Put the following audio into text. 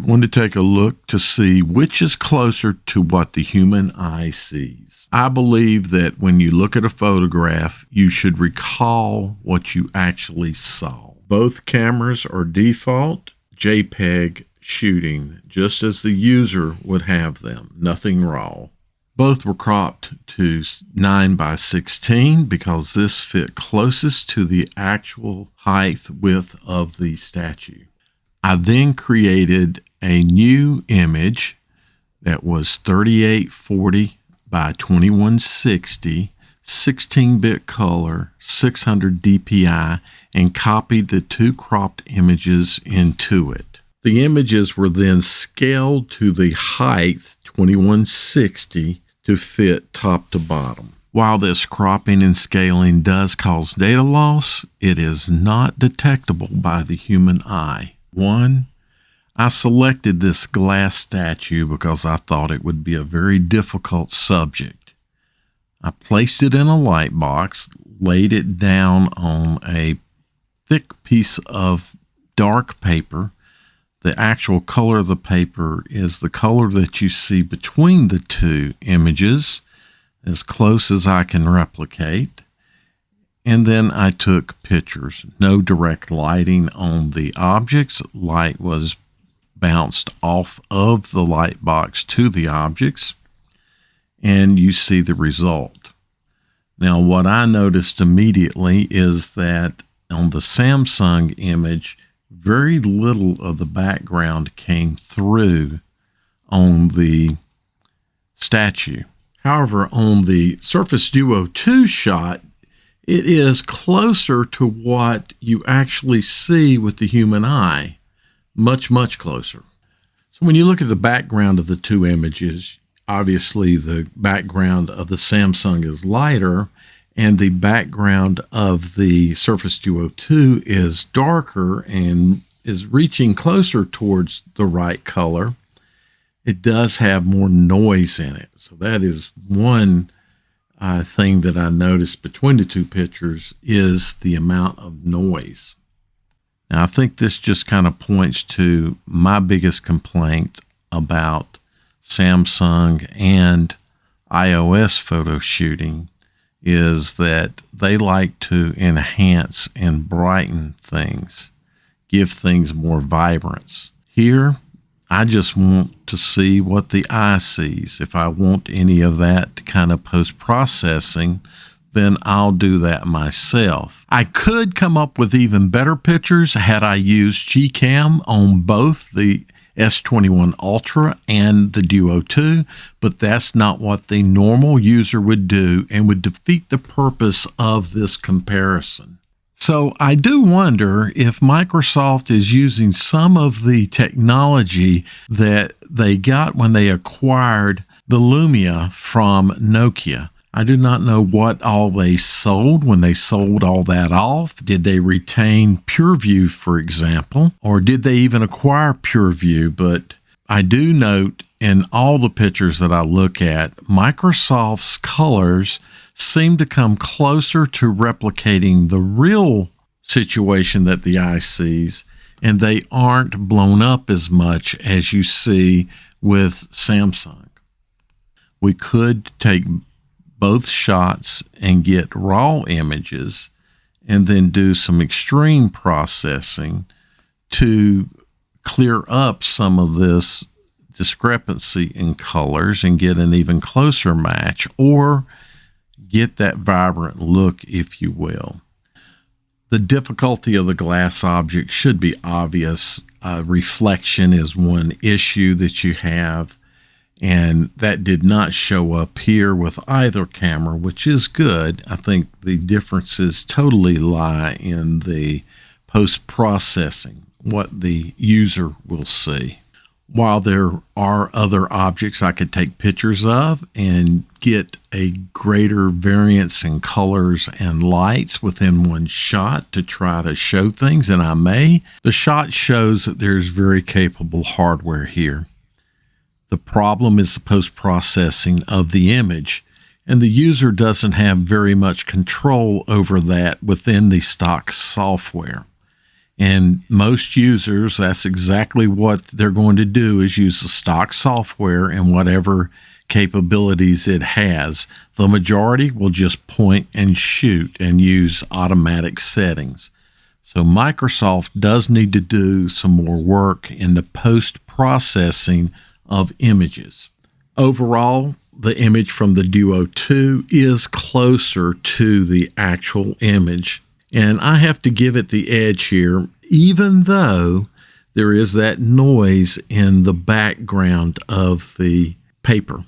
going to take a look to see which is closer to what the human eye sees. I believe that when you look at a photograph, you should recall what you actually saw. Both cameras are default JPEG shooting, just as the user would have them, nothing raw. Both were cropped to 9:16 because this fit closest to the actual height width of the statue. I then created a new image that was 3840 by 2160, 16-bit color, 600 DPI, and copied the two cropped images into it. The images were then scaled to the height 2160 to fit top to bottom. While this cropping and scaling does cause data loss, it is not detectable by the human eye. 1. I selected this glass statue because I thought it would be a very difficult subject. I placed it in a light box, laid it down on a thick piece of dark paper. The actual color of the paper is the color that you see between the two images, as close as I can replicate. And then I took pictures. No direct lighting on the objects. Light was bounced off of the light box to the objects, and you see the result. Now, what I noticed immediately is that on the Samsung image, very little of the background came through on the statue. However, on the Surface Duo 2 shot, it is closer to what you actually see with the human eye. Much, much closer. So when you look at the background of the two images, obviously the background of the Samsung is lighter, and the background of the Surface Duo 2 is darker and is reaching closer towards the right color. It does have more noise in it. So that is one thing that I noticed between the two pictures is the amount of noise. Now, I think this just kind of points to my biggest complaint about Samsung and iOS photo shooting is that they like to enhance and brighten things, give things more vibrance. Here, I just want to see what the eye sees. If I want any of that kind of post-processing, then I'll do that myself. I could come up with even better pictures had I used Gcam on both the S21 Ultra and the Duo 2, but that's not what the normal user would do and would defeat the purpose of this comparison. So I do wonder if Microsoft is using some of the technology that they got when they acquired the Lumia from Nokia. I do not know what all they sold when they sold all that off. Did they retain PureView, for example, or did they even acquire PureView? But I do note in all the pictures that I look at, Microsoft's colors seem to come closer to replicating the real situation that the eye sees, and they aren't blown up as much as you see with Samsung. We could take both shots and get raw images and then do some extreme processing to clear up some of this discrepancy in colors and get an even closer match, or get that vibrant look, if you will. The difficulty of the glass object should be obvious. Reflection is one issue that you have, and that did not show up here with either camera, which is good. I think the differences totally lie in the post-processing, what the user will see. While there are other objects I could take pictures of and get a greater variance in colors and lights within one shot to try to show things, and I may, the shot shows that there's very capable hardware here. The problem is the post-processing of the image, and the user doesn't have very much control over that within the stock software. And most users, that's exactly what they're going to do, is use the stock software and whatever capabilities it has. The majority will just point and shoot and use automatic settings. So Microsoft does need to do some more work in the post-processing of images. Overall, the image from the Duo 2 is closer to the actual image, and I have to give it the edge here, even though there is that noise in the background of the paper.